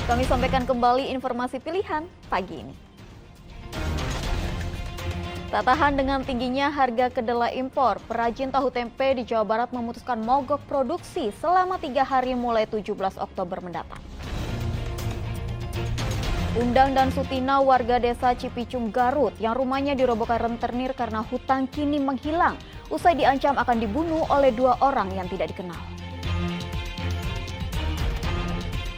Kami sampaikan kembali informasi pilihan pagi ini. Tak tahan dengan tingginya harga kedelai impor, perajin tahu tempe di Jawa Barat memutuskan mogok produksi selama 3 hari mulai 17 Oktober mendatang. Undang dan Sutina, warga desa Cipicung, Garut, yang rumahnya dirobohkan rentenir karena hutang kini menghilang, usai diancam akan dibunuh oleh 2 orang yang tidak dikenal.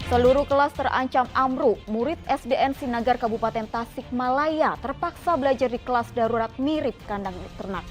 Seluruh kelas terancam ambruk. Murid SDN Sinagar Kabupaten Tasikmalaya terpaksa belajar di kelas darurat mirip kandang ternak.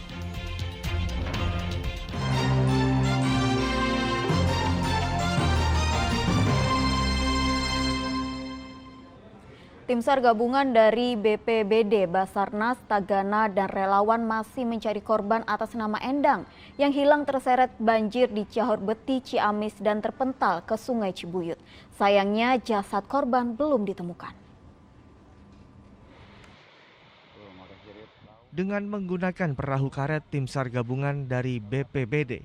Tim SAR gabungan dari BPBD, Basarnas, Tagana, dan relawan masih mencari korban atas nama Endang yang hilang terseret banjir di Cihaur-Beti, Ciamis, dan terpental ke Sungai Cibuyut. Sayangnya jasad korban belum ditemukan. Dengan menggunakan perahu karet, tim SAR gabungan dari BPBD,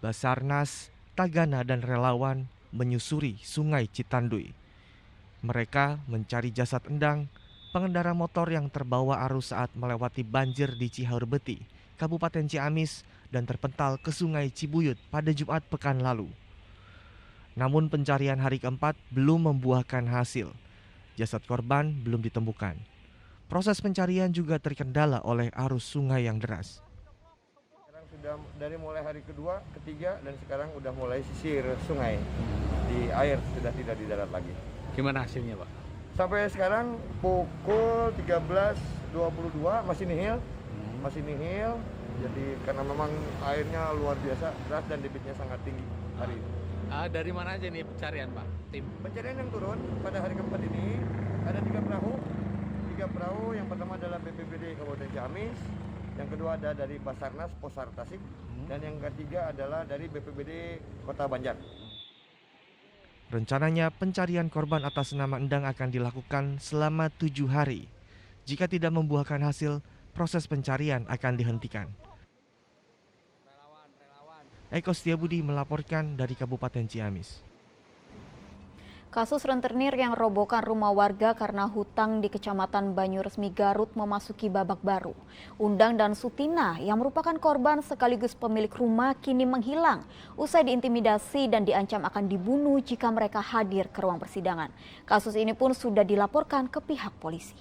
Basarnas, Tagana, dan relawan menyusuri Sungai Citanduy. Mereka mencari jasad Endang, pengendara motor yang terbawa arus saat melewati banjir di Cihaur-Beti, Kabupaten Ciamis, dan terpental ke Sungai Cibuyut pada Jumat pekan lalu. Namun pencarian hari keempat belum membuahkan hasil. Jasad korban belum ditemukan. Proses pencarian juga terkendala oleh arus sungai yang deras. Sekarang sudah dari mulai hari kedua, ketiga, dan sekarang udah mulai sisir sungai. Di air sudah tidak di darat lagi. Gimana hasilnya, Pak? Sampai sekarang pukul 13.22 masih nihil. Masih nihil. Jadi karena memang airnya luar biasa deras dan debitnya sangat tinggi hari ini. Dari mana aja nih pencarian, Pak? Tim Pencarian yang turun pada hari keempat ini ada 3 perahu. 3 perahu, yang pertama adalah BPBD Kabupaten Ciamis, yang kedua ada dari Basarnas Posar Tasik, dan yang ketiga adalah dari BPBD Kota Banjar. Rencananya pencarian korban atas nama Endang akan dilakukan selama 7 hari. Jika tidak membuahkan hasil, proses pencarian akan dihentikan. Eko Setiabudi melaporkan dari Kabupaten Ciamis. Kasus rentenir yang robohkan rumah warga karena hutang di Kecamatan Banyuresmi, Garut memasuki babak baru. Undang dan Sutina yang merupakan korban sekaligus pemilik rumah kini menghilang usai diintimidasi dan diancam akan dibunuh jika mereka hadir ke ruang persidangan. Kasus ini pun sudah dilaporkan ke pihak polisi.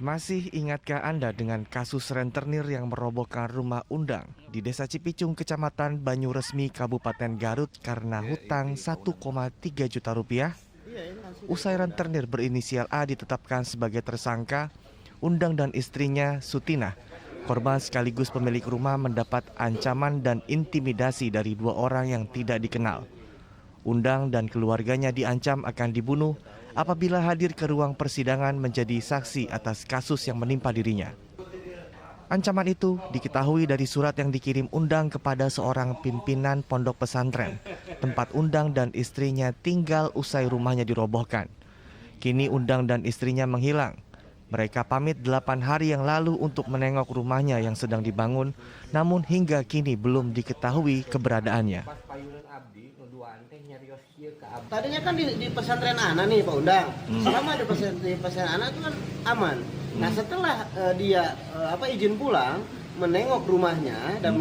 Masih ingatkah Anda dengan kasus rentenir yang merobohkan rumah Undang di Desa Cipicung, Kecamatan Banyuresmi, Kabupaten Garut karena hutang 1,3 juta rupiah? Usai rentenir berinisial A ditetapkan sebagai tersangka, Undang dan istrinya Sutina, korban sekaligus pemilik rumah, mendapat ancaman dan intimidasi dari 2 orang yang tidak dikenal. Undang dan keluarganya diancam akan dibunuh apabila hadir ke ruang persidangan menjadi saksi atas kasus yang menimpa dirinya. Ancaman itu diketahui dari surat yang dikirim Undang kepada seorang pimpinan pondok pesantren, tempat Undang dan istrinya tinggal usai rumahnya dirobohkan. Kini Undang dan istrinya menghilang. Mereka pamit 8 hari yang lalu untuk menengok rumahnya yang sedang dibangun, namun hingga kini belum diketahui keberadaannya. Tadinya kan di pesantren anak nih Pak Undang, selama di pesantren anak itu kan aman. Nah setelah dia izin pulang, menengok rumahnya dan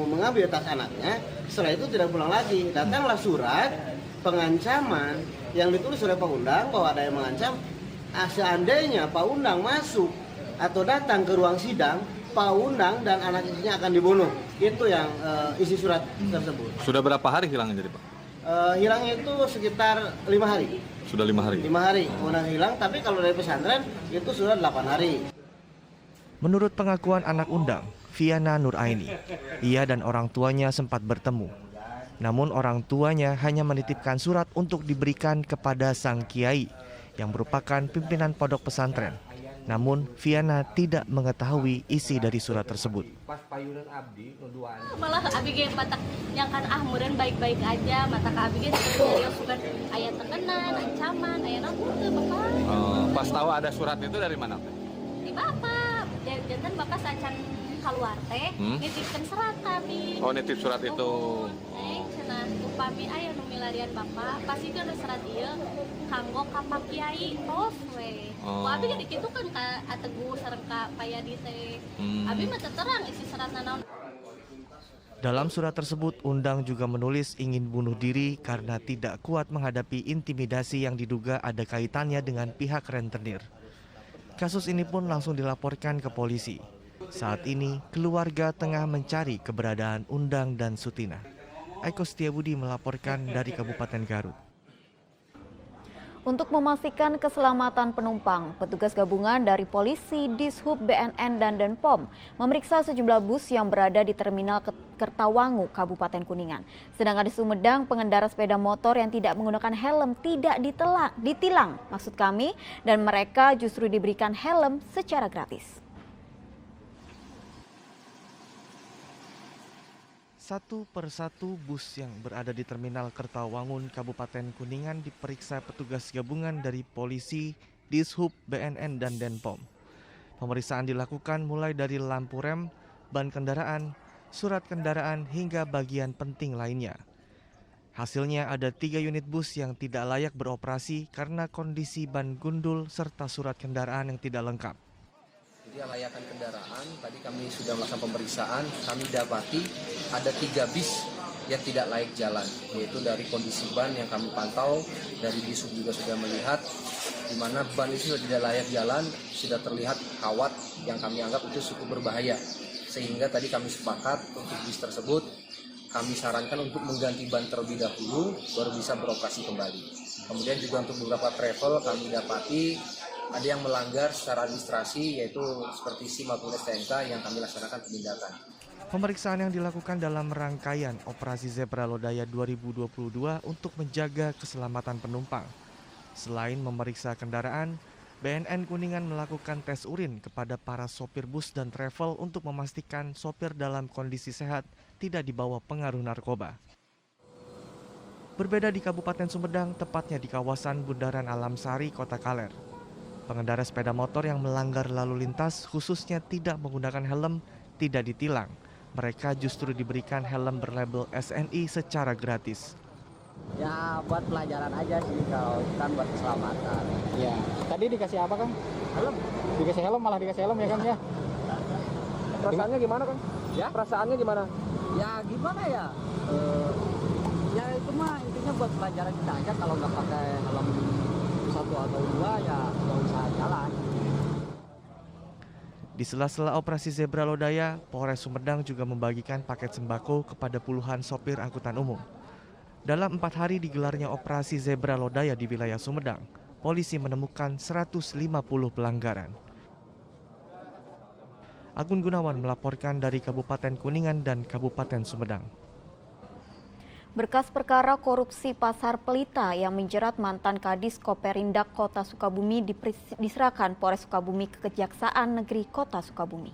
mengambil tas anaknya, setelah itu tidak pulang lagi. Datanglah surat pengancaman yang ditulis oleh Pak Undang bahwa ada yang mengancam seandainya Pak Undang masuk atau datang ke ruang sidang, Pak Undang dan anak istrinya akan dibunuh. Itu yang isi surat tersebut. Sudah berapa hari hilangnya jadi, Pak? Hilangnya itu sekitar 5 hari. Sudah 5 hari? 5 hari, kemudian hilang, tapi kalau dari pesantren itu sudah 8 hari. Menurut pengakuan anak Undang, Viana Nuraini, ia dan orang tuanya sempat bertemu. Namun orang tuanya hanya menitipkan surat untuk diberikan kepada sang kiai yang merupakan pimpinan pondok pesantren. Namun Viana tidak mengetahui isi dari surat tersebut. Malah abg batak yang kan meureun baik-baik aja, mata ka abg serius bukan aya tekanan, ancaman, aya naon teu Bapak. Pas tahu ada surat itu dari mana? Di Bapak, jantan Bapak sacan keluar teh nitipkeun serat kami. Oh, nitip surat itu. Cenah upami aya nu milarian bapak pasti kan serat ieu kanggo ka Pak Kiai tos we. Oh. Abi kan dikitu kan ka Ateguh sareng ka Payadi teh. Abi mah teu terang isi seratna naon. Dalam surat tersebut, Undang juga menulis ingin bunuh diri karena tidak kuat menghadapi intimidasi yang diduga ada kaitannya dengan pihak rentenir. Kasus ini pun langsung dilaporkan ke polisi. Saat ini, keluarga tengah mencari keberadaan Undang dan Sutina. Aiko Setiabudi melaporkan dari Kabupaten Garut. Untuk memastikan keselamatan penumpang, petugas gabungan dari polisi, Dishub, BNN, dan Denpom memeriksa sejumlah bus yang berada di Terminal Kertawangu, Kabupaten Kuningan. Sedangkan di Sumedang, pengendara sepeda motor yang tidak menggunakan helm tidak ditilang, maksud kami, dan mereka justru diberikan helm secara gratis. Satu persatu bus yang berada di Terminal Kertawangun, Kabupaten Kuningan diperiksa petugas gabungan dari polisi, Dishub, BNN, dan Denpom. Pemeriksaan dilakukan mulai dari lampu rem, ban kendaraan, surat kendaraan, hingga bagian penting lainnya. Hasilnya ada 3 unit bus yang tidak layak beroperasi karena kondisi ban gundul serta surat kendaraan yang tidak lengkap. Jadi layakan kendaraan, tadi kami sudah melakukan pemeriksaan, kami dapati ada 3 bis yang tidak layak jalan, yaitu dari kondisi ban yang kami pantau, dari Dishub juga sudah melihat, di mana ban itu sudah tidak layak jalan, sudah terlihat kawat yang kami anggap itu cukup berbahaya. Sehingga tadi kami sepakat untuk bis tersebut, kami sarankan untuk mengganti ban terlebih dahulu, baru bisa beroperasi kembali. Kemudian juga untuk beberapa travel kami dapati, ada yang melanggar secara administrasi yaitu seperti SIM maupun STNK yang kami laksanakan penindakan. Pemeriksaan yang dilakukan dalam rangkaian Operasi Zebra Lodaya 2022 untuk menjaga keselamatan penumpang. Selain memeriksa kendaraan, BNN Kuningan melakukan tes urin kepada para sopir bus dan travel untuk memastikan sopir dalam kondisi sehat tidak dibawa pengaruh narkoba. Berbeda di Kabupaten Sumedang, tepatnya di kawasan Bundaran Alam Sari, Kota Kaler. Pengendara sepeda motor yang melanggar lalu lintas khususnya tidak menggunakan helm tidak ditilang. Mereka justru diberikan helm berlabel SNI secara gratis. Ya buat pelajaran aja sih, kalau kan buat keselamatan. Ya, tadi dikasih apa Kang? Helm. Dikasih helm, malah dikasih helm ya Kang ya? Perasaannya gimana Kang? Ya? Perasaannya gimana? Ya gimana ya? Ya itu mah intinya buat pelajaran kita aja, kalau nggak pakai helm 1 atau 2 ya nggak usah jalan. Di sela-sela operasi Zebra Lodaya, Polres Sumedang juga membagikan paket sembako kepada puluhan sopir angkutan umum. Dalam 4 hari digelarnya operasi Zebra Lodaya di wilayah Sumedang, polisi menemukan 150 pelanggaran. Agun Gunawan melaporkan dari Kabupaten Kuningan dan Kabupaten Sumedang. Berkas perkara korupsi Pasar Pelita yang menjerat mantan Kadis Koperindak Kota Sukabumi diserahkan Polres Sukabumi ke Kejaksaan Negeri Kota Sukabumi.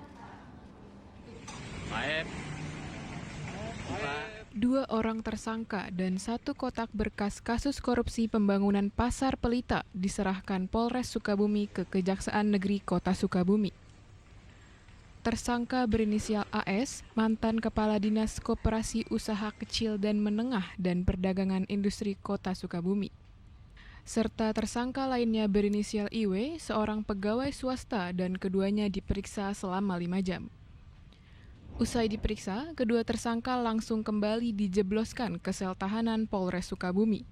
2 orang tersangka dan 1 kotak berkas kasus korupsi pembangunan Pasar Pelita diserahkan Polres Sukabumi ke Kejaksaan Negeri Kota Sukabumi. Tersangka berinisial AS, mantan Kepala Dinas Koperasi Usaha Kecil dan Menengah dan Perdagangan Industri Kota Sukabumi. Serta tersangka lainnya berinisial IW, seorang pegawai swasta dan keduanya diperiksa selama 5 jam. Usai diperiksa, kedua tersangka langsung kembali dijebloskan ke sel tahanan Polres Sukabumi.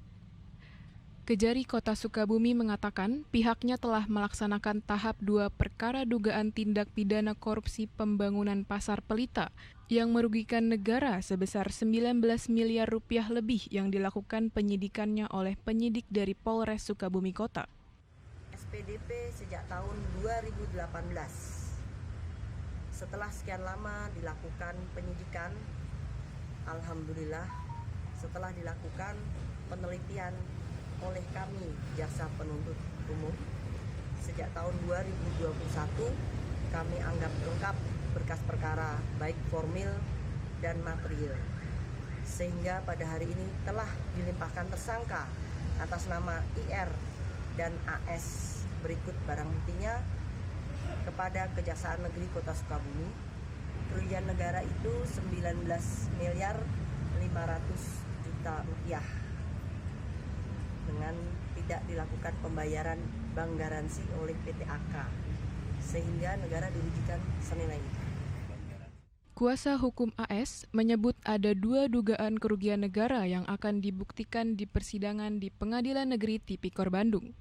Kejari Kota Sukabumi mengatakan pihaknya telah melaksanakan tahap 2 perkara dugaan tindak pidana korupsi pembangunan Pasar Pelita yang merugikan negara sebesar 19 miliar rupiah lebih yang dilakukan penyidikannya oleh penyidik dari Polres Sukabumi Kota. SPDP sejak tahun 2018. Setelah sekian lama dilakukan penyidikan, alhamdulillah setelah dilakukan penelitian oleh kami Jaksa Penuntut Umum sejak tahun 2021 kami anggap lengkap berkas perkara baik formil dan material, sehingga pada hari ini telah dilimpahkan tersangka atas nama IR dan AS berikut barang buktinya kepada Kejaksaan Negeri Kota Sukabumi Kerugian negara itu 19 miliar 500 juta rupiah dengan tidak dilakukan pembayaran bank garansi oleh PT AK, sehingga negara dirugikan senilai itu. Kuasa hukum AS menyebut ada 2 dugaan kerugian negara yang akan dibuktikan di persidangan di Pengadilan Negeri Tipikor Bandung.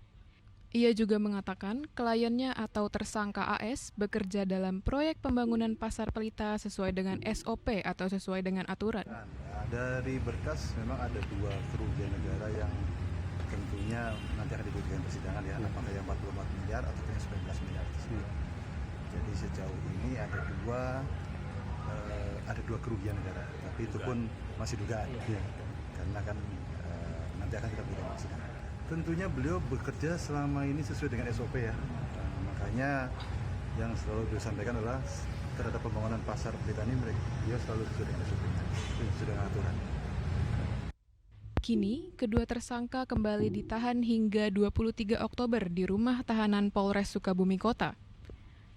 Ia juga mengatakan kliennya atau tersangka AS bekerja dalam proyek pembangunan Pasar Pelita sesuai dengan SOP atau sesuai dengan aturan. Dari berkas memang ada 2 kerugian negara yang tentunya nanti akan dibuktikan persidangan ya, apakah yang 44 miliar atau yang 19 miliar tersebut. Jadi sejauh ini ada dua kerugian negara, tapi itu pun masih dugaan ya, karena kan nanti akan kita buktikan persidangan. Tentunya beliau bekerja selama ini sesuai dengan SOP ya, makanya yang selalu beliau sampaikan adalah terhadap pembangunan pasar Pelita ini beliau selalu sesuai dengan SOP-nya, sesuai dengan aturan. Kini, kedua tersangka kembali ditahan hingga 23 Oktober di rumah tahanan Polres Sukabumi Kota.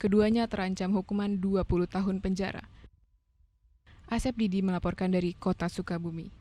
Keduanya terancam hukuman 20 tahun penjara. Asep Didi melaporkan dari Kota Sukabumi.